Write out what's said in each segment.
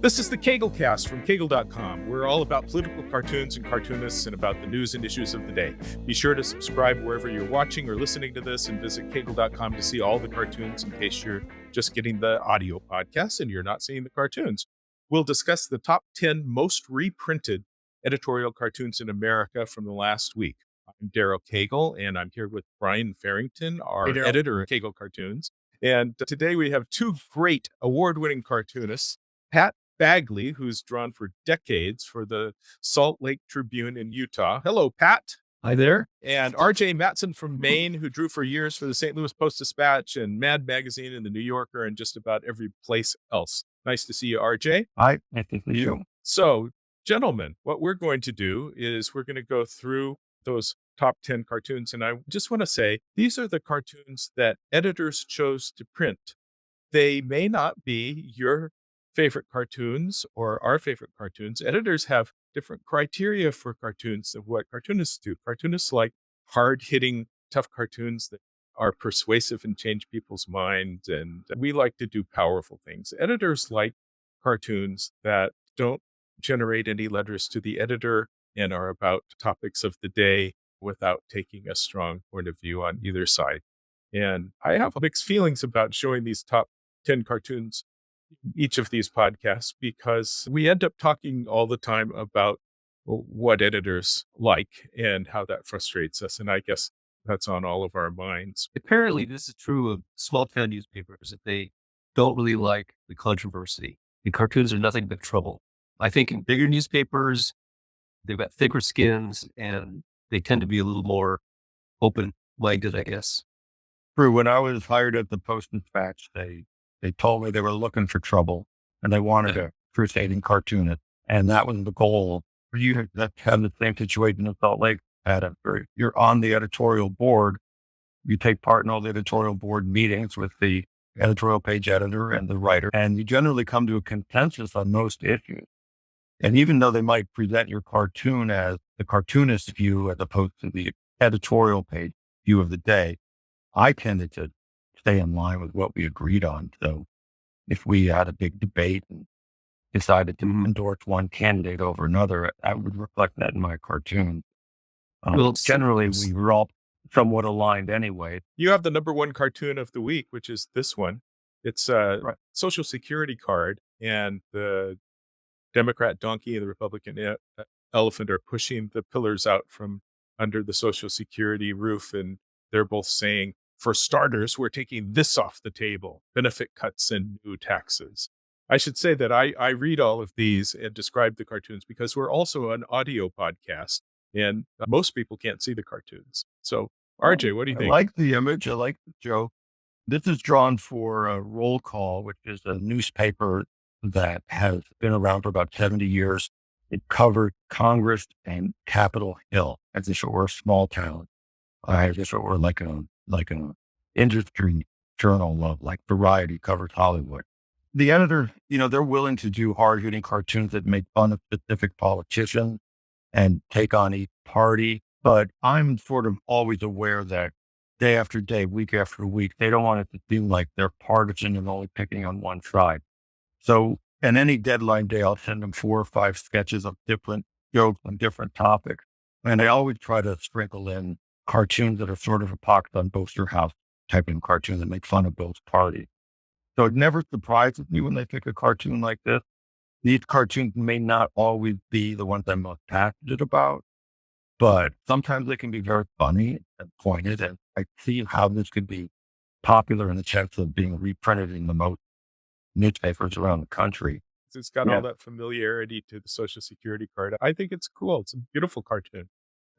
This is the Cast from Kegel.com. We're all about political cartoons and cartoonists and about the news and issues of the day. Be sure to subscribe wherever you're watching or listening to this and visit Kegel.com to see all the cartoons in case you're just getting the audio podcast and you're not seeing the cartoons. We'll discuss the top 10 most reprinted editorial cartoons in America from the last week. I'm Daryl Kegel, and I'm here with Brian Farrington, our editor at Kegel Cartoons. And today we have two great award-winning cartoonists, Pat Bagley, who's drawn for decades for the Salt Lake Tribune in Utah. Hello, Pat. Hi there. And RJ Matson from Maine, who drew for years for the St. Louis Post-Dispatch and Mad Magazine and the New Yorker and just about every place else. Nice to see you, RJ. Hi, nice to see you. So, gentlemen, what we're going to do is we're going to go through those top 10 cartoons. And I just want to say, these are the cartoons that editors chose to print. They may not be your favorite cartoons or our favorite cartoons. Editors have different criteria for cartoons of what cartoonists do. Cartoonists like hard-hitting, tough cartoons that are persuasive and change people's minds, and we like to do powerful things. Editors like cartoons that don't generate any letters to the editor and are about topics of the day without taking a strong point of view on either side. And I have mixed feelings about showing these top 10 cartoons each of these podcasts because we end up talking all the time about what editors like and how that frustrates us. And I guess that's on all of our minds. Apparently, this is true of small town newspapers, that they don't really like the controversy. The cartoons are nothing but trouble. I think in bigger newspapers, they've got thicker skins and they tend to be a little more open-minded, I guess. True. When I was hired at the Post-Dispatch, they told me they were looking for trouble and they wanted a crusading cartoonist. And that was the goal. You have the same situation in Salt Lake. You're on the editorial board. You take part in all the editorial board meetings with the editorial page editor and the writer. And you generally come to a consensus on most issues. And even though they might present your cartoon as the cartoonist view as opposed to the editorial page view of the day, I tended to stay in line with what we agreed on. So if we had a big debate and decided to endorse one candidate over another, I would reflect that in my cartoon. Generally, we were all somewhat aligned anyway. You have the number one cartoon of the week, which is this one. It's a Social Security card, and the Democrat donkey and the Republican elephant are pushing the pillars out from under the Social Security roof, and they're both saying, for starters, we're taking this off the table, benefit cuts and new taxes. I should say that I read all of these and describe the cartoons because we're also an audio podcast and most people can't see the cartoons. So, RJ, what do you think? I like the image. I like the joke. This is drawn for Roll Call, which is a newspaper that has been around for about 70 years. It covered Congress and Capitol Hill as if it were a small town, as if it were like an industry journal like Variety covers Hollywood. The editor, they're willing to do hard-hitting cartoons that make fun of specific politicians and take on each party. But I'm sort of always aware that day after day, week after week, they don't want it to seem like they're partisan and only picking on one side. So in any deadline day, I'll send them 4 or 5 sketches of different jokes on different topics. And I always try to sprinkle in cartoons that are sort of a pocket on Boaster House type of cartoon that make fun of both parties. So it never surprises me when they pick a cartoon like this. These cartoons may not always be the ones I'm most passionate about, but sometimes they can be very funny and pointed. And I see how this could be popular in the sense of being reprinted in the most newspapers around the country. It's got all that familiarity to the Social Security card. I think it's cool. It's a beautiful cartoon.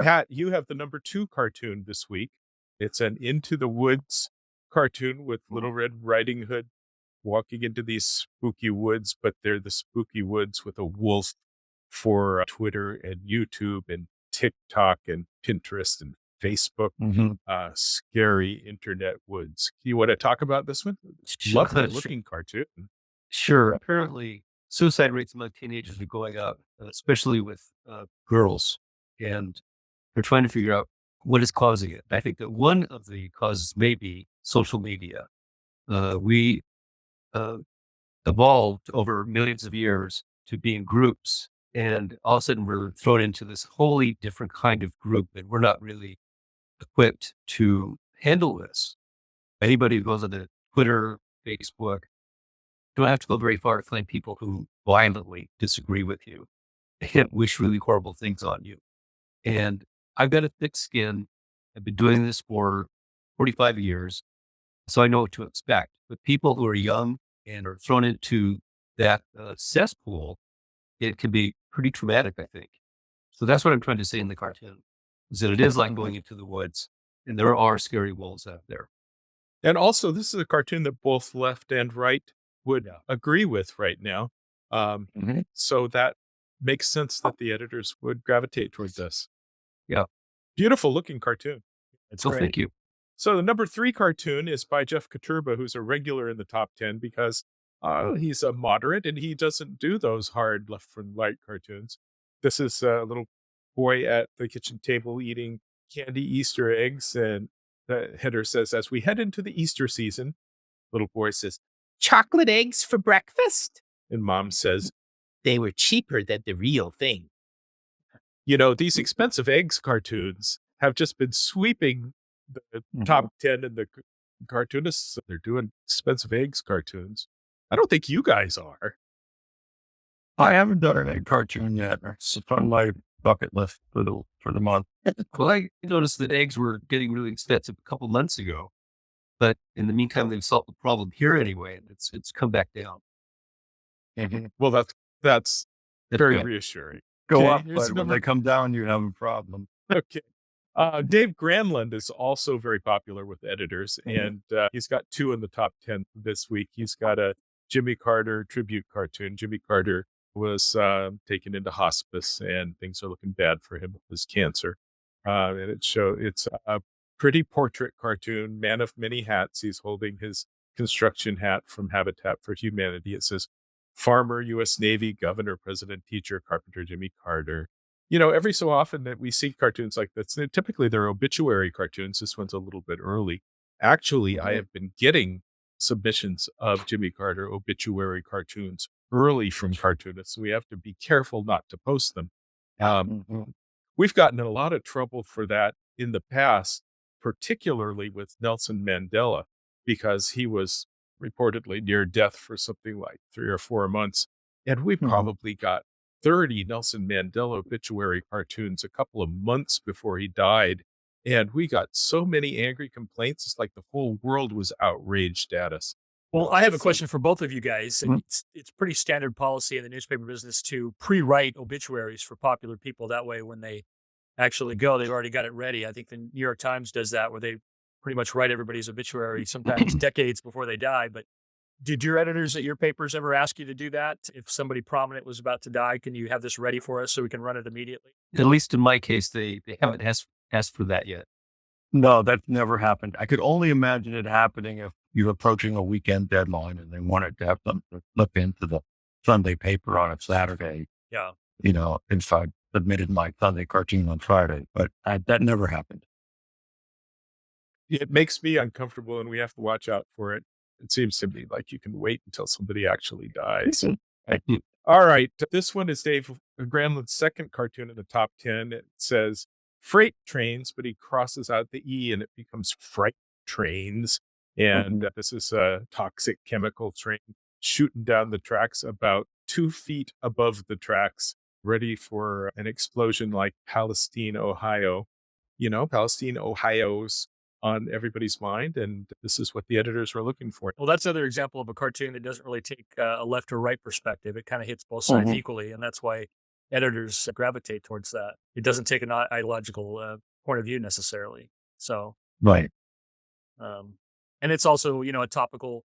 Pat, you have the number 2 cartoon this week. It's an Into the Woods cartoon with Little Red Riding Hood walking into these spooky woods, but they're the spooky woods with a wolf for Twitter and YouTube and TikTok and Pinterest and Facebook. Scary internet woods. You want to talk about this one? Lovely looking cartoon. Sure. Apparently, suicide rates among teenagers are going up, especially with girls. And they're trying to figure out what is causing it. I think that one of the causes may be social media. We evolved over millions of years to be in groups. And all of a sudden we're thrown into this wholly different kind of group, and we're not really equipped to handle this. Anybody who goes on to Twitter, Facebook, don't have to go very far to find people who violently disagree with you and wish really horrible things on you. And I've got a thick skin. I've been doing this for 45 years, so I know what to expect. But people who are young and are thrown into that cesspool, it can be pretty traumatic, I think. So that's what I'm trying to say in the cartoon, is that it is like going into the woods, and there are scary wolves out there. And also, this is a cartoon that both left and right would agree with right now. So that makes sense that the editors would gravitate toward this. Yeah. Beautiful looking cartoon. So thank you. So the number 3 cartoon is by Jeff Katurba, who's a regular in the top 10 because he's a moderate and he doesn't do those hard left and right cartoons. This is a little boy at the kitchen table eating candy Easter eggs. And the header says, as we head into the Easter season, little boy says, chocolate eggs for breakfast? And mom says, they were cheaper than the real thing. You know, these expensive eggs cartoons have just been sweeping the top 10 in the cartoonists. They're doing expensive eggs cartoons. I don't think you guys are. I haven't done an egg cartoon yet. It's on my bucket list for the month. Well, I noticed that eggs were getting really expensive a couple months ago, but in the meantime, they've solved the problem here anyway, and it's come back down. Well, that's very good. Reassuring. Go up, but when they come down, you have a problem. Okay. Dave Granlund is also very popular with editors, and he's got 2 in the top 10 this week. He's got a Jimmy Carter tribute cartoon. Jimmy Carter was taken into hospice, and things are looking bad for him with his cancer. And it's a pretty portrait cartoon, man of many hats. He's holding his construction hat from Habitat for Humanity. It says, farmer, U.S. Navy, governor, president, teacher, carpenter, Jimmy Carter. You know, every so often that we see cartoons like this, typically they're obituary cartoons. This one's a little bit early. Actually, I have been getting submissions of Jimmy Carter obituary cartoons early from cartoonists. So we have to be careful not to post them. We've gotten in a lot of trouble for that in the past, particularly with Nelson Mandela, because he was reportedly near death for something like 3 or 4 months. And we probably got 30 Nelson Mandela obituary cartoons a couple of months before he died. And we got so many angry complaints. It's like the whole world was outraged at us. Well, I have a question for both of you guys. It's pretty standard policy in the newspaper business to pre-write obituaries for popular people. That way, when they actually go, they've already got it ready. I think the New York Times does that, where they pretty much write everybody's obituary sometimes decades before they die. But did your editors at your papers ever ask you to do that? If somebody prominent was about to die, can you have this ready for us so we can run it immediately? At least in my case, they haven't asked for that yet. No, that's never happened. I could only imagine it happening if you're approaching a weekend deadline and they wanted to have something to look into the Sunday paper on a Saturday. Yeah. You know, if I submitted my Sunday cartoon on Friday, but that never happened. It makes me uncomfortable, and we have to watch out for it. It seems to me like you can wait until somebody actually dies. All right. This one is Dave Granlund's second cartoon in the top 10. It says freight trains, but he crosses out the E and it becomes freight trains. And this is a toxic chemical train shooting down the tracks about 2 feet above the tracks, ready for an explosion like Palestine, Ohio. You know, Palestine, Ohio's on everybody's mind, and this is what the editors were looking for. Well, that's another example of a cartoon that doesn't really take a left or right perspective. It kind of hits both sides equally, and that's why editors gravitate towards that. It doesn't take an ideological point of view necessarily. So, right. And it's also, you know, a topical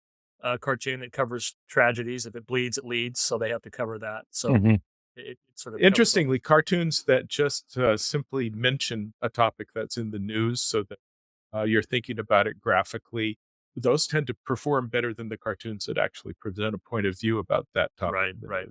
cartoon that covers tragedies. If it bleeds, it leads. So they have to cover that. So it sort of interestingly, cartoons that just simply mention a topic that's in the news so that you're thinking about it graphically, those tend to perform better than the cartoons that actually present a point of view about that topic. Right.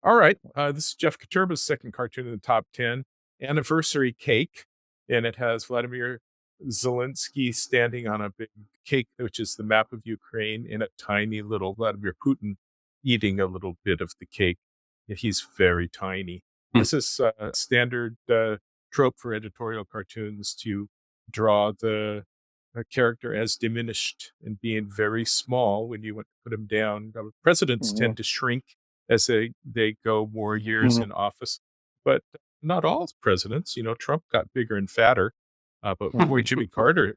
All right. This is Jeff Katurba's second cartoon in the top 10, Anniversary Cake. And it has Vladimir Zelensky standing on a big cake, which is the map of Ukraine, in a tiny little Vladimir Putin eating a little bit of the cake. He's very tiny. This is a standard trope for editorial cartoons to draw the character as diminished and being very small when you want to put him down. Presidents tend to shrink as they go more years in office, but not all presidents. Trump got bigger and fatter, but boy, Jimmy Carter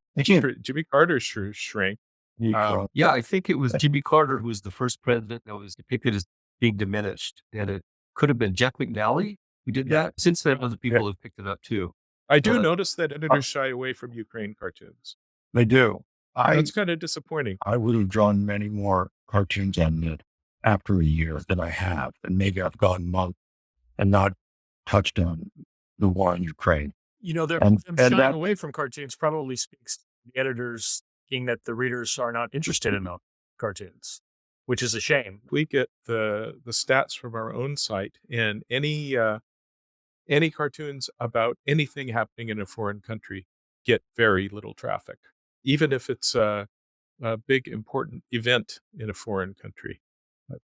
sure shrank. Yeah, I think it was Jimmy Carter who was the first president that was depicted as being diminished. And it could have been Jeff McNally who did that. Since then, other people have picked it up too. I do notice that editors shy away from Ukraine cartoons. They do. That's kind of disappointing. I would have drawn many more cartoons on it after a year than I have. And maybe I've gone months and not touched on the war in Ukraine. Them shying away from cartoons probably speaks to the editors thinking that the readers are not interested in cartoons, which is a shame. We get the stats from our own site, and any cartoons about anything happening in a foreign country get very little traffic, even if it's a big important event in a foreign country.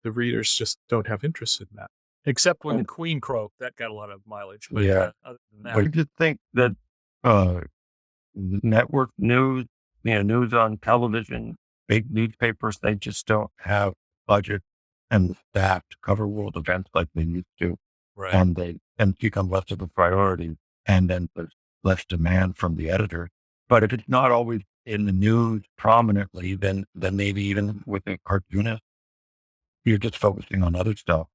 The readers just don't have interest in that. Except when the Queen croaked, that got a lot of mileage. But other than that, I just think that network news, news on television, big newspapers, they just don't have budget and staff to cover world events like they used to. right. And they become less of a priority. And then there's less demand from the editor. But if it's not always in the news prominently, then maybe even with a cartoonist, you're just focusing on other stuff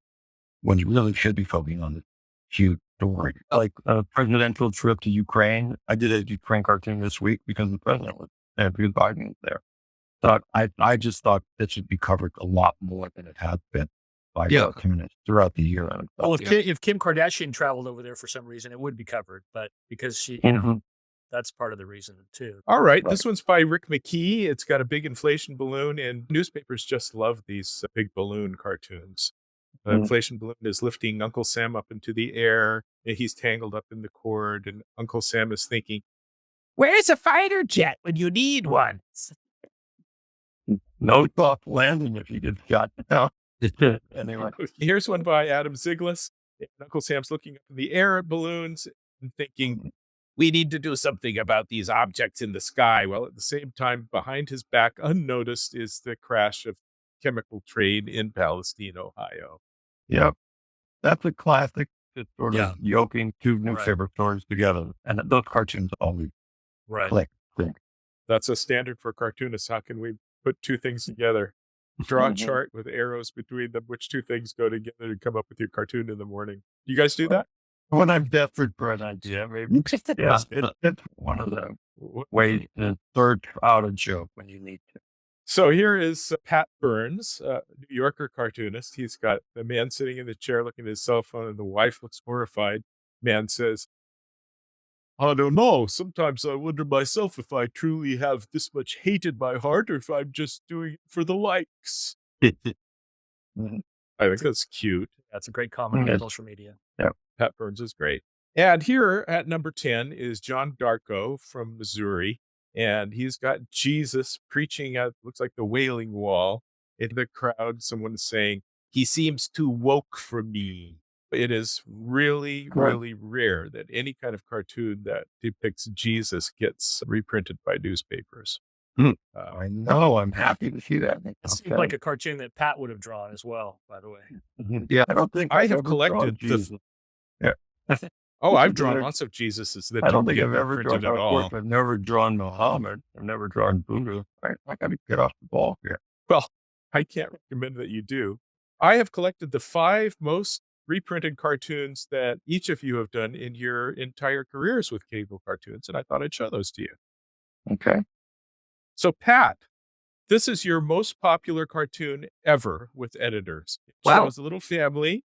when you really should be focusing on this huge story. Like a presidential trip to Ukraine. I did a Ukraine cartoon this week because the president was there, because Biden was there. So I just thought this should be covered a lot more than it has been by cartoonists throughout the year. Well, if Kim Kardashian traveled over there for some reason, it would be covered. But because she, that's part of the reason too. All right. This one's by Rick McKee. It's got a big inflation balloon, and newspapers just love these big balloon cartoons. The inflation balloon is lifting Uncle Sam up into the air, and he's tangled up in the cord, and Uncle Sam is thinking, "Where's a fighter jet when you need one?" No soft landing if you get shot down. Anyway. Here's one by Adam Ziglas. Uncle Sam's looking up in the air at balloons and thinking, "We need to do something about these objects in the sky." While at the same time, behind his back, unnoticed, is the crash of chemical train in Palestine, Ohio. Yep. That's a classic, just sort of yoking two newspaper stories together. And those cartoons always click. That's a standard for cartoonists. How can we put two things together? Draw a chart with arrows between them, which two things go together to come up with your cartoon in the morning. You guys do that? When I'm desperate for an idea, maybe. It's one of the ways to search out a joke when you need to. So here is Pat Burns, New Yorker cartoonist. He's got the man sitting in the chair looking at his cell phone, and the wife looks horrified. Man says, "I don't know. Sometimes I wonder myself if I truly have this much hate in my heart, or if I'm just doing it for the likes." I think that's cute. That's a great comment on social media. Yeah. Pat Burns is great. And here at number 10 is John Darko from Missouri. And he's got Jesus preaching at, looks like the Wailing Wall. In the crowd, someone's saying, "He seems too woke for me." It is really, really rare that any kind of cartoon that depicts Jesus gets reprinted by newspapers. I know. I'm happy to see that. It seems like a cartoon that Pat would have drawn as well, by the way. Yeah, I don't think I have collected I've drawn lots of Jesuses that I don't think I've ever reprinted drawn at all. I've never drawn Muhammad. I've never drawn Buddha. I got to get off the ball here. Well, I can't recommend that you do. I have collected the 5 most reprinted cartoons that each of you have done in your entire careers with cable cartoons, and I thought I'd show those to you. Okay. So, Pat, this is your most popular cartoon ever with editors. It Wow. shows a little family,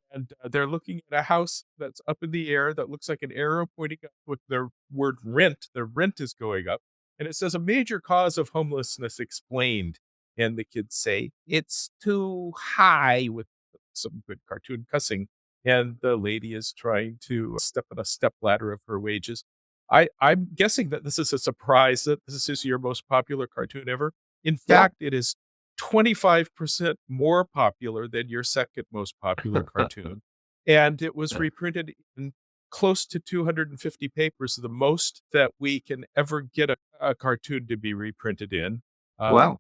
and they're looking at a house that's up in the air that looks like an arrow pointing up with the word rent. The rent is going up, and it says, "A major cause of homelessness explained." And the kids say, "It's too high," with some good cartoon cussing. And the lady is trying to step on a step ladder of her wages. I'm guessing that this is a surprise that this is your most popular cartoon ever. In fact, it is 25% more popular than your second most popular cartoon. And it was reprinted in close to 250 papers, the most that we can ever get a cartoon to be reprinted in. Wow.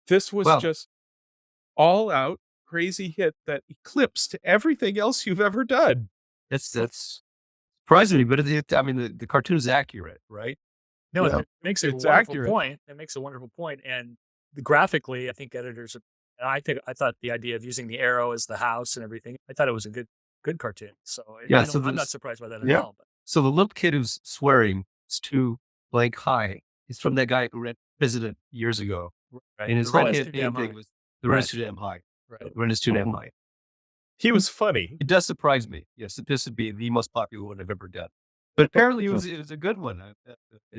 This was Wow. just all out crazy hit that eclipsed everything else you've ever done. That's surprising me, but I mean, the cartoon is accurate, right? No, Yeah. it makes a It's wonderful accurate. point. It makes a wonderful point. And graphically, I think editors, and I thought the idea of using the arrow as the house and everything, I thought it was a good cartoon. So Yeah, I so I'm not this- surprised by that at Yeah. all. But So the little kid who's swearing is too blank high. He's from that guy who ran president years ago. right, And his the whole rent is hit too damn thing high. was the rent is too damn high. Right. The rent is too damn high. He was funny. It does surprise me. Yes, this would be the most popular one I've ever done. But apparently it was a good one.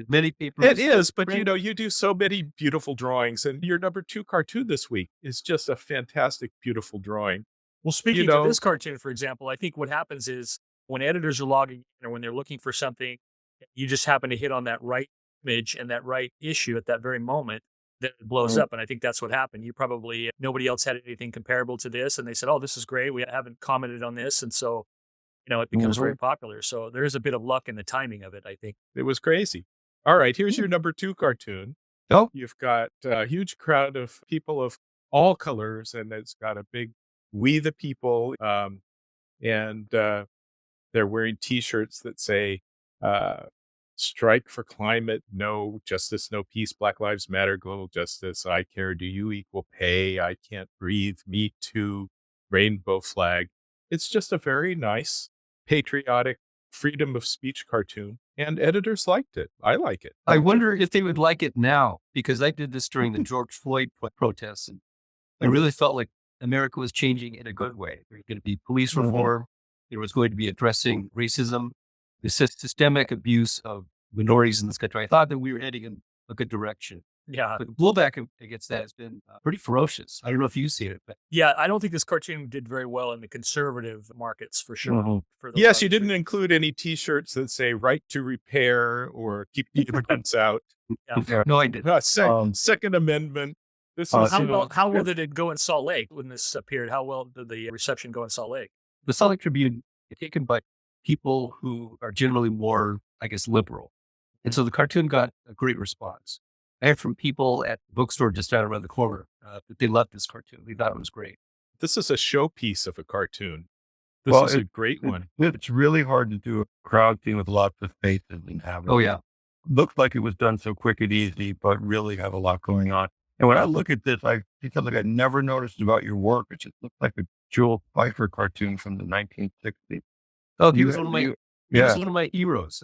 Many papers. It is, but print- you do so many beautiful drawings, and your number 2 cartoon this week is just a fantastic, beautiful drawing. Well, speaking know- of this cartoon, for example, I think what happens is when editors are logging in or when they're looking for something, you just happen to hit on that right image and that right issue at that very moment, then it blows up. And I think that's what happened. Nobody else had anything comparable to this. And they said, oh, this is great. We haven't commented on this. And so, it becomes very popular. So there is a bit of luck in the timing of it, I think. It was crazy. All right, here's your number 2 cartoon. Oh. You've got a huge crowd of people of all colors, and it's got a big "We the People," and they're wearing T-shirts that say "Strike for climate, no justice, no peace. Black Lives Matter, global justice. I care. Do you equal pay? I can't breathe. Me too. Rainbow flag." It's just a very nice, patriotic, freedom of speech cartoon, and editors liked it. I like it. I wonder if they would like it now, because I did this during the George Floyd protests, and I really felt like America was changing in a good way. There was going to be police reform. There was going to be addressing racism, the systemic abuse of minorities in this country. I thought that we were heading in a good direction. Yeah. But the blowback against that has been pretty ferocious. I don't know if you see it, but Yeah. I don't think this cartoon did very well in the conservative markets for sure. For those Yes, you obvious didn't reasons. include any T-shirts that say "Right to Repair" or "Keep the immigrants out." Yeah. no, I didn't. Second Amendment. This Uh, is How well did it go in Salt Lake when this appeared? How well did the reception go in Salt Lake? The Salt Lake Tribune is taken by people who are generally more, I guess, liberal. And so the cartoon got a great response. I heard from people at the bookstore just down around the corner that they loved this cartoon. They thought it was great. this is a showpiece of a cartoon. This Well, is a great one. It's really hard to do a crowd scene with lots of faces and have it. Oh, yeah. Looks like it was done so quick and easy, but really have a lot going on. And when I look at this, I see something I never noticed about your work. It just looks like a Joel Pfeiffer cartoon from the 1960s. Oh, he You- was one of my, you- he yeah, was one of my heroes.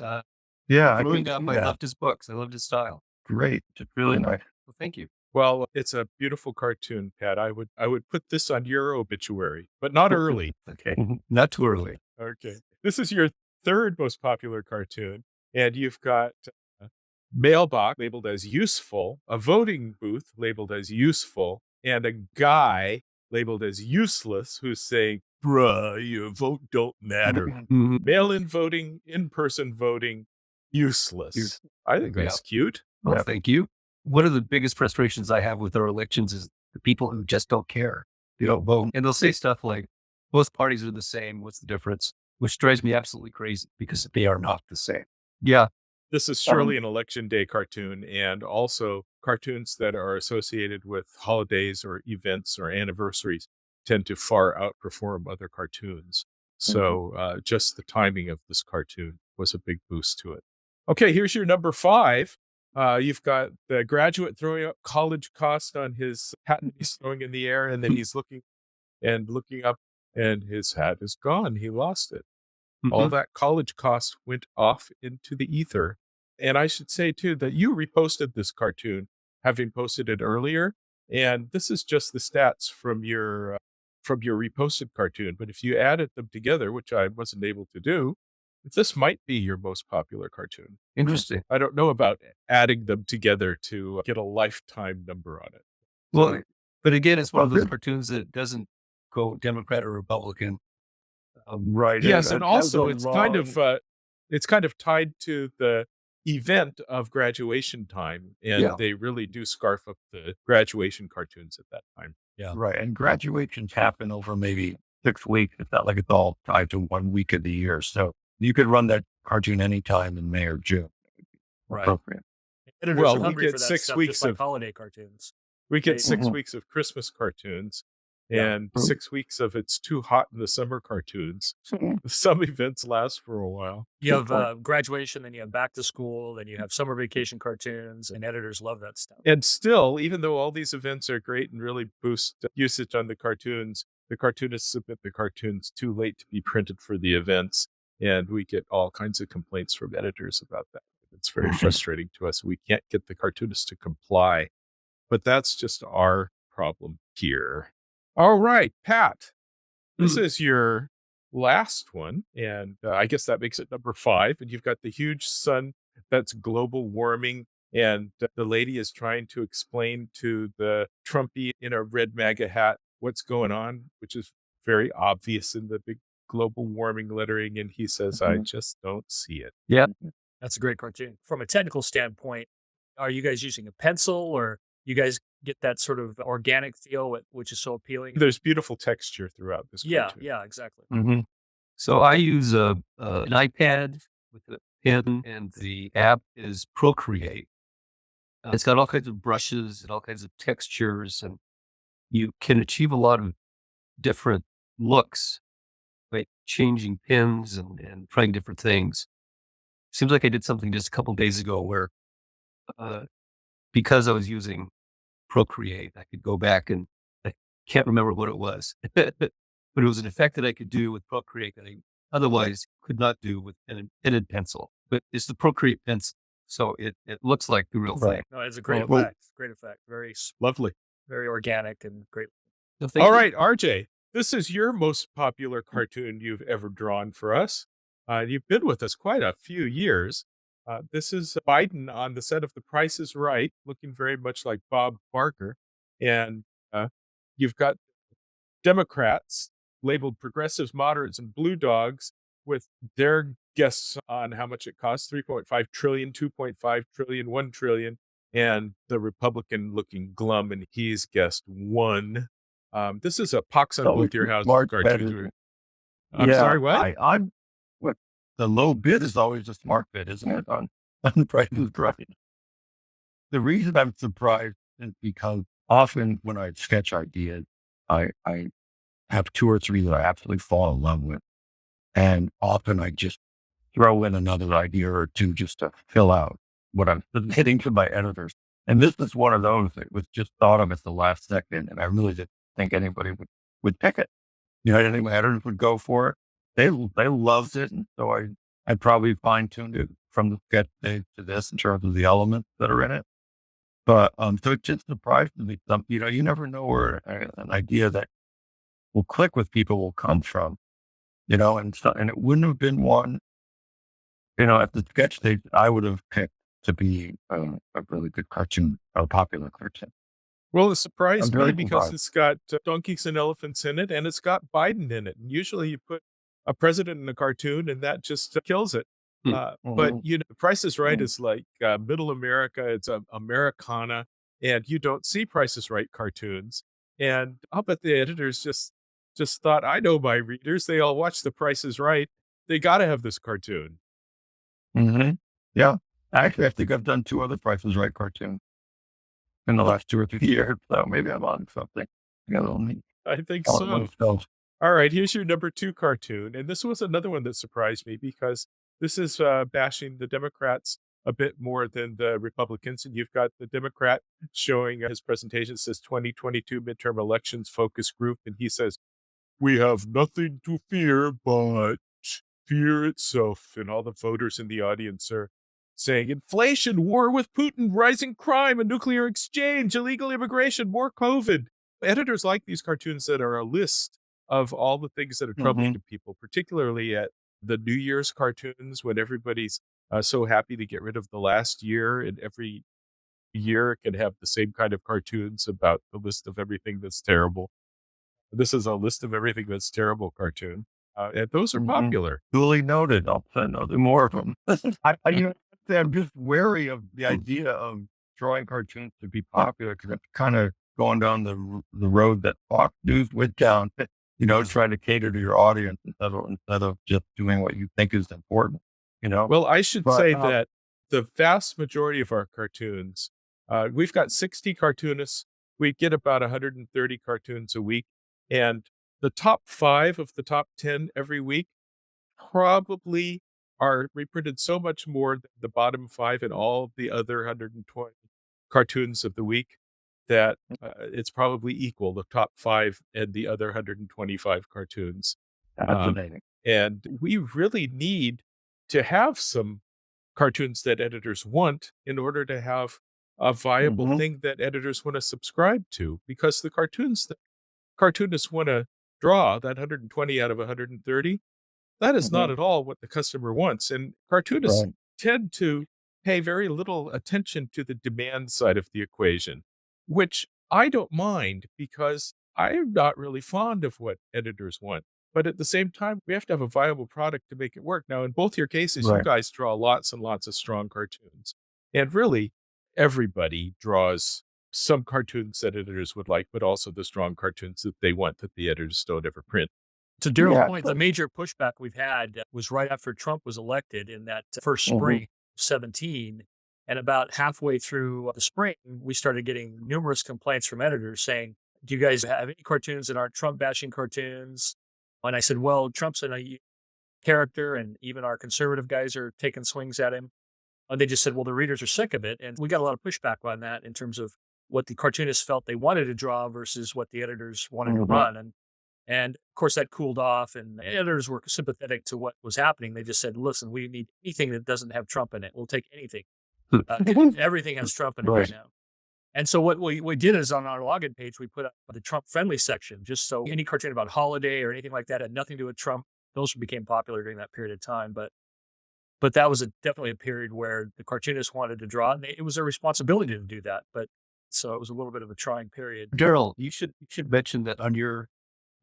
yeah. I Growing can up, see I that. loved his books. I loved his style. Great. It's really nice. Well, thank you. Well, it's a beautiful cartoon, Pat. I would put this on your obituary, but not early. Okay. Not too early. Okay. This is your third most popular cartoon, and you've got a mailbox labeled as useful, a voting booth labeled as useful, and a guy labeled as useless who's saying, "Bruh, your vote don't matter." Mhm. Mail-in voting, in-person voting, useless. I think that's cute. Well, Yeah. thank you. One of the biggest frustrations I have with our elections is the people who just don't care. They don't vote. And they'll say stuff like, both parties are the same. What's the difference? Which drives me absolutely crazy because they are not the same. Yeah. This is surely an election day cartoon, and also cartoons that are associated with holidays or events or anniversaries tend to far outperform other cartoons. So just the timing of this cartoon was a big boost to it. Okay, here's your number 5. You've got the graduate throwing up college cost on his hat and he's throwing in the air, and then he's looking up, and his hat is gone. He lost it. All that college cost went off into the ether. And I should say, too, that you reposted this cartoon, having posted it earlier. And this is just the stats from your reposted cartoon. But if you added them together, which I wasn't able to do, this might be your most popular cartoon. Interesting. I don't know about adding them together to get a lifetime number on it. Well, but again, it's one of those cartoons that doesn't go Democrat or Republican. Right. Yes, and also it's kind of it's kind of tied to the event of graduation time, and Yeah. they really do scarf up the graduation cartoons at that time. Yeah. Right. And graduations happen over maybe 6 weeks. It's not like it's all tied to 1 week of the year. So you could run that cartoon anytime in May or June. Right. Appropriate. Editors Well, are we hungry get for that 6 stuff, weeks just like of holiday cartoons. we get They- 6 Mhm. weeks of Christmas cartoons Yeah. and 6 weeks of it's too hot in the summer cartoons. Some events last for a while. You Good have graduation, then you have back to school, then you have summer vacation cartoons, and editors love that stuff. And still, even though all these events are great and really boost usage on the cartoonists submit the cartoons too late to be printed for the events. And we get all kinds of complaints from editors about that. It's very frustrating to us. We can't get the cartoonists to comply, but that's just our problem here. All right, Pat, this is your last one. And I guess that makes it number 5. And you've got the huge sun that's global warming. And the lady is trying to explain to the Trumpy in a red MAGA hat what's going on, which is very obvious in the big global warming lettering. And he says, I just don't see it. Yeah. That's a great cartoon. From a technical standpoint, are you guys using a pencil, or you guys get that sort of organic feel, which is so appealing? There's beautiful texture throughout this Yeah, cartoon. yeah, exactly. Mm-hmm. So I use an iPad with a pen, and the app is Procreate. It's got all kinds of brushes and all kinds of textures, and you can achieve a lot of different looks by changing pins and trying different things. Seems like I did something just a couple days ago where, because I was using Procreate, I could go back and I can't remember what it was, but it was an effect that I could do with Procreate that I otherwise could not do with an pented pencil. But it's the Procreate pencil, so it looks like the real thing. No, it's a great Well- effect. Great effect. Very, Lovely. very organic and great. So thank All you. right, RJ, this is your most popular cartoon you've ever drawn for us. You've been with us quite a few years. This is Biden on the set of The Price is Right, looking very much like Bob Barker. And you've got Democrats labeled progressives, moderates, and blue dogs with their guesses on how much it costs, 3.5 trillion, 2.5 trillion, 1 trillion. And the Republican looking glum, and he's guessed 1. This is a pox on both your houses Smart cartoon. bet. I'm sorry, what? I'm what the low bid is always a smart bid, isn't it? On the Price is Right. The reason I'm surprised is because often when I sketch ideas, I have 2 or 3 that I absolutely fall in love with, and often I just throw in another idea or 2 just to fill out what I'm submitting to my editors. And this is one of those that was just thought of at the last second, and I really didn't think anybody would pick it. I didn't think my editors would go for it. They loved it, and so I probably fine-tuned it from the sketch stage to this in terms of the elements that are in it. But so it just surprised me. You never know where an idea that will click with people will come from. And it wouldn't have been one. At the sketch stage, I would have picked to be a really good cartoon, a popular cartoon. Well, it surprised I'm me very because surprised. it's got donkeys and elephants in it, and it's got Biden in it. And usually you put a president in a cartoon, and that just kills it. Hmm. But, Mhm. Price is Right Mhm. is like middle America. It's Americana, and you don't see Price is Right cartoons. And I'll bet the editors just thought, I know my readers. They all watch The Price is Right. They got to have this cartoon. Mhm. Yeah. Actually, I think I've done 2 other Price is Right cartoons in the last 2 or 3 years, so maybe I'm on something. I got a little neat. I think All so. at myself. All right, here's your number 2 cartoon. And this was another one that surprised me because this is bashing the Democrats a bit more than the Republicans. And you've got the Democrat showing his presentation. It says 2022 midterm elections focus group. And he says, we have nothing to fear but fear itself. And all the voters in the audience are saying inflation, war with Putin, rising crime, a nuclear exchange, illegal immigration, more COVID. Editors like these cartoons that are a list of all the things that are troubling to people, particularly at the New Year's cartoons when everybody's so happy to get rid of the last year, and every year can have the same kind of cartoons about the list of everything that's terrible. This is a list of everything that's terrible cartoon. And those are popular. Duly noted. I'll do more of them. I'm just wary of the idea of drawing cartoons to be popular because it's kind of going down the road that Fox News went down. Trying to cater to your audience instead of just doing what you think is important. Well, I should But, say that the vast majority of our cartoons, we've got 60 cartoonists. We get about 130 cartoons a week. And the top 5 of the top 10 every week probably are reprinted so much more than the bottom 5 and all the other 120 cartoons of the week that it's probably equal, the top 5 and the other 125 cartoons. fascinating. And we really need to have some cartoons that editors want in order to have a viable Mhm. thing that editors want to subscribe to. Because the cartoons that cartoonists want to draw, that 120 out of 130, that is not Mhm. at all what the customer wants. And cartoonists Right. tend to pay very little attention to the demand side of the equation, which I don't mind because I'm not really fond of what editors want. But at the same time, we have to have a viable product to make it work. Now, in both your cases, you Right. guys draw lots and lots of strong cartoons. And really, everybody draws some cartoons that editors would like, but also the strong cartoons that they want that the editors don't ever print. To Daryl's Yeah. point, the major pushback we've had was right after Trump was elected in that first Mhm. spring of 17. And about halfway through the spring, we started getting numerous complaints from editors saying, do you guys have any cartoons that aren't Trump bashing cartoons? And I said, well, Trump's a character, and even our conservative guys are taking swings at him. And they just said, well, the readers are sick of it. And we got a lot of pushback on that in terms of what the cartoonists felt they wanted to draw versus what the editors wanted to Mhm. run. And of course, that cooled off, and editors were sympathetic to what was happening. They just said, listen, we need anything that doesn't have Trump in it. We'll take anything. Everything has Trump in it right Right. now. And so what we did is on our login page, we put up the Trump friendly section, just so any cartoon about holiday or anything like that had nothing to do with Trump. Those became popular during that period of time. But that was definitely a period where the cartoonists wanted to draw, and it was their responsibility to do that. But so it was a little bit of a trying period. Daryl, you should mention that on your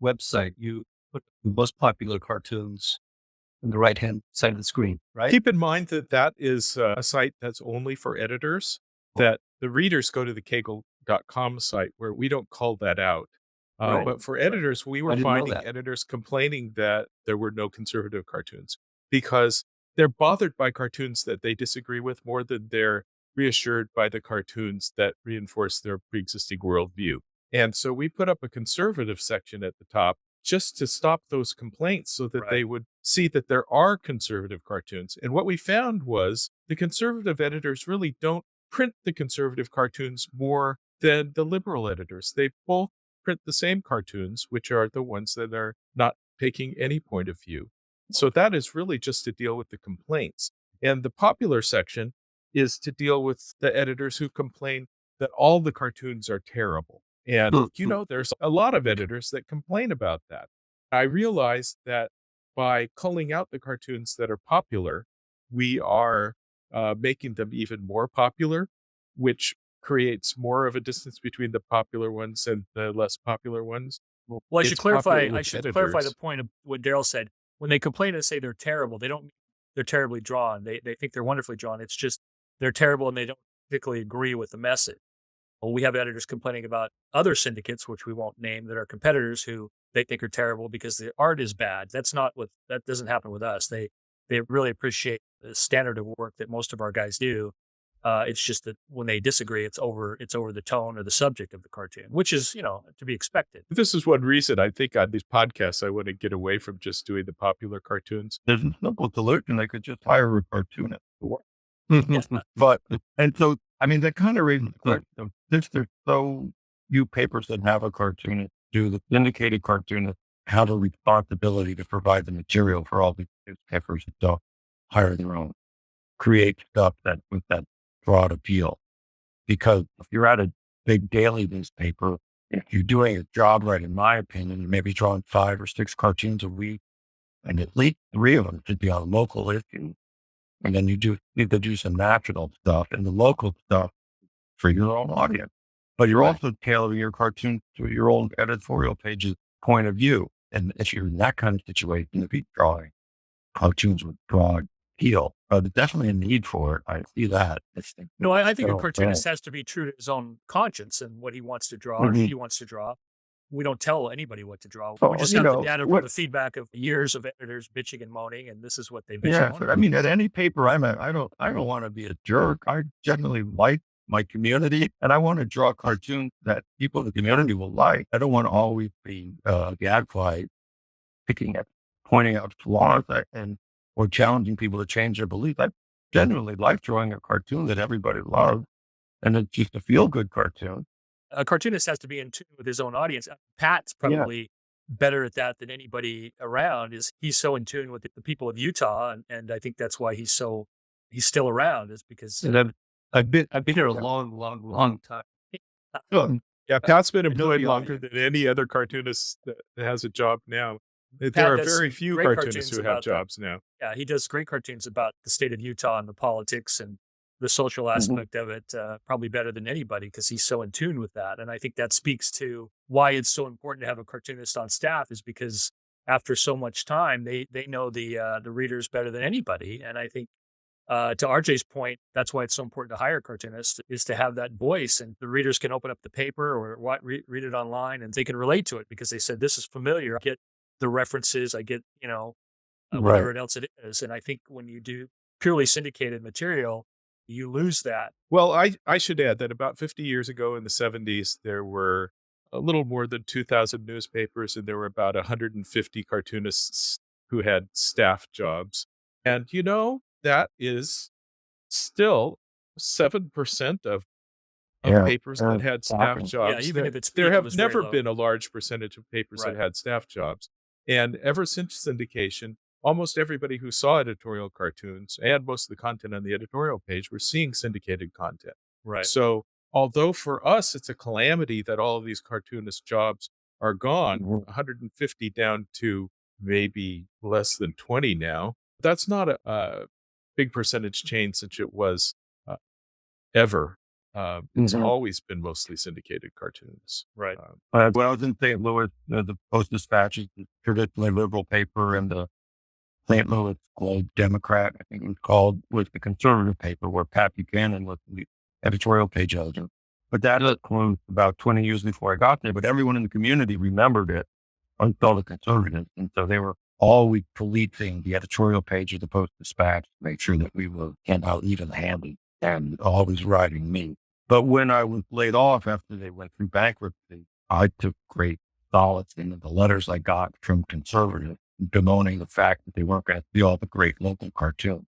website, you put the most popular cartoons on the right-hand side of the screen, right? Keep in mind that that is a site that's only for editors, that the readers go to the kegel.com site where we don't call that out. Right. But for editors, we I were didn't know finding that. editors complaining that there were no conservative cartoons because they're bothered by cartoons that they disagree with more than they're reassured by the cartoons that reinforce their pre-existing worldview. And so we put up a conservative section at the top just to stop those complaints so that they Right. would see that there are conservative cartoons. And what we found was the conservative editors really don't print the conservative cartoons more than the liberal editors. They both print the same cartoons, which are the ones that are not taking any point of view. So that is really just to deal with the complaints. And the popular section is to deal with the editors who complain that all the cartoons are terrible. And, there's a lot of editors that complain about that. I realized that by culling out the cartoons that are popular, we are making them even more popular, which creates more of a distance between the popular ones and the less popular ones. Well, I should It's popular clarify. I with should clarify the editors. point of what Daryl said. When they complain and say they're terrible, they don't mean they're terribly drawn. They think they're wonderfully drawn. It's just they're terrible and they don't particularly agree with the message. Well, we have editors complaining about other syndicates, which we won't name, that are competitors who they think are terrible because the art is bad. That doesn't happen with us. They really appreciate the standard of work that most of our guys do. It's just that when they disagree, it's over the tone or the subject of the cartoon, which is, to be expected. This is one reason I think on these podcasts, I want to get away from just doing the popular cartoons. There's a simple solution. They could just hire a cartoonist to work. That kind of raises the question of since there's so few papers that have a cartoonist, do the syndicated cartoonists have a responsibility to provide the material for all these newspapers that don't hire their own, create stuff that with that broad appeal? Because if you're at a big daily newspaper, if you're doing a job right, in my opinion, you may be drawing 5 or 6 cartoons a week, and at least 3 of them should be on local issues. And then you need to do some national stuff and the local stuff for your own audience. But you're also tailoring your cartoons to your own editorial page's point of view. And if you're in that kind of situation, if you're drawing cartoons with broad appeal, there's definitely a need for it. I see that. No, I think a So, cartoonist has to be true to his own conscience and what he wants to draw or Mhm. she wants to draw. We don't tell anybody what to draw. We So, just have the data from the feedback of years of editors bitching and moaning, and this is what they bitch and yeah, moan but about. I mean, at any paper I'm at, I don't want to be a jerk. I generally like my community, and I want to draw cartoons that people in the community will like. I don't want to always be gadfly picking at, pointing out flaws and or challenging people to change their beliefs. I genuinely like drawing a cartoon that everybody loves, and it's just a feel good cartoon. A cartoonist has to be in tune with his own audience. Pat's Yeah, probably better at that than anybody around. Is he's so in tune with the people of Utah, and I think that's why he's still around. Is because And I've been here a yeah. long time. Sure. Yeah, Pat's been I know employed the longer audience. than any other cartoonist that has a job now. There Pat are does very some few great cartoonists cartoons who have about that. jobs now. Yeah, he does great cartoons about the state of Utah and the politics and the social Mhm. aspect of it, probably better than anybody because he's so in tune with that. And I think that speaks to why it's so important to have a cartoonist on staff is because after so much time, they know the readers better than anybody. And I think to RJ's point, that's why it's so important to hire cartoonists is to have that voice, and the readers can open up the paper or read it online, and they can relate to it because they said this is familiar. I get the references, I get Right. whatever else it is, and I think when you do purely syndicated material, you lose that. Well, I should add that about 50 years ago in the 70s, there were a little more than 2,000 newspapers, and there were about 150 cartoonists who had staff jobs. And, that is still 7% of Yeah. papers that had staff Shocking. Yeah, jobs. even if it's There peak, it have was very never low. been a large percentage of papers that Right. had staff jobs. And ever since syndication, almost everybody who saw editorial cartoons and most of the content on the editorial page were seeing syndicated content. Right. So, although for us it's a calamity that all of these cartoonist jobs are gone, Mhm. 150 down to maybe less than 20 now, that's not a big percentage change since it was uh, ever. It's Mhm. always been mostly syndicated cartoons. Right. When I was in St. Louis, the Post-Dispatch is a traditionally liberal paper, and the St. Louis Globe Democrat, I think it was called, was the conservative paper where Pat Buchanan was the editorial page editor. But that was closed about 20 years before I got there. But everyone in the community remembered it, all the conservatives. And so they were always policing the editorial page of the Post-Dispatch to make sure that we were out even-handed and always writing me. But when I was laid off after they went through bankruptcy, I took great solace in the letters I got from conservatives bemoaning the fact that they weren't going to see all the great local cartoons,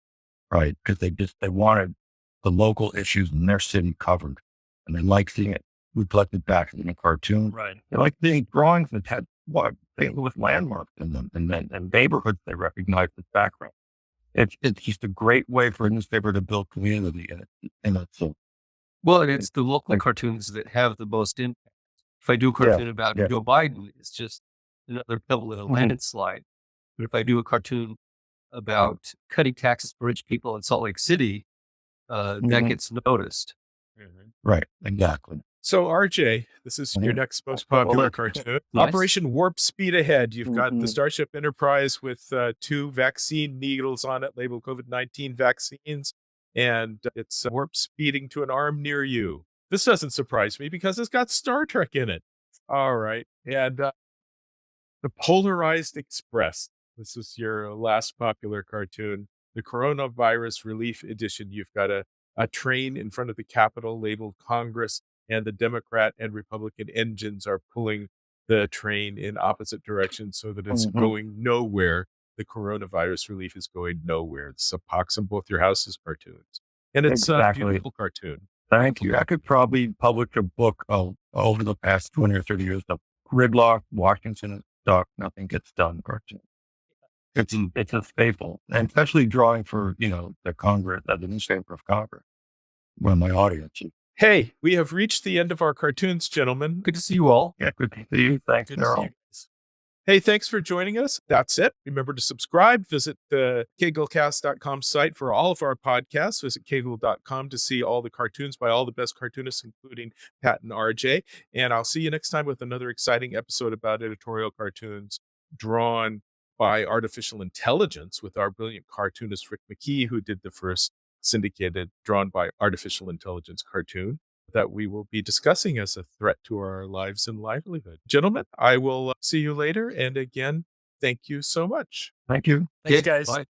right? Because they wanted the local issues in their city covered, and they liked seeing it reflected back in a cartoon. Right. They liked seeing drawings that had St. Louis landmarks in them, and neighborhoods they recognized as background. It's just a great way for a newspaper to build community, and it's Well, and it's the local like cartoons that have the most impact. If I do a yeah, cartoon about yeah, Joe Biden, it's just another pebble in a Mhm. landslide. But if I do a cartoon about cutting taxes for rich people in Salt Lake City, that Mhm. gets noticed. Mhm. Right, exactly. So, RJ, this is your Mhm. next most Well, popular let's cartoon. Yes. Operation Warp Speed Ahead. You've got the Mhm. Starship Enterprise with 2 vaccine needles on it labeled COVID-19 vaccines, and it's warp speeding to an arm near you. This doesn't surprise me because it's got Star Trek in it. All right. And the Polarized Express. This is your last popular cartoon. The Coronavirus Relief Edition. You've got a train in front of the Capitol labeled Congress, and the Democrat and Republican engines are pulling the train in opposite directions so that it's Mhm. going nowhere. The coronavirus relief is going nowhere. It's a Pox on Both Your Houses cartoons. And it's a Exactly. beautiful cartoon. Thank you. I could probably publish a book over the past 20 or 30 years of gridlock, Washington is stuck, nothing gets done cartoon. It's a staple, and especially drawing for, the Congress, the newspaper of Congress, one of my audiences. Hey, we have reached the end of our cartoons, gentlemen. Good to see you all. Yeah, good to see you. Thanks, Good to see Daryl. you guys. Hey, thanks for joining us. That's it. Remember to subscribe. Visit the keglecast.com site for all of our podcasts. Visit kegel.com to see all the cartoons by all the best cartoonists, including Pat and RJ. And I'll see you next time with another exciting episode about editorial cartoons. drawn by artificial intelligence with our brilliant cartoonist Rick McKee, who did the first syndicated drawn by artificial intelligence cartoon that we will be discussing as a threat to our lives and livelihood. Gentlemen, I will see you later. And again, thank you so much. Thank you. Thanks, Okay, guys. bye.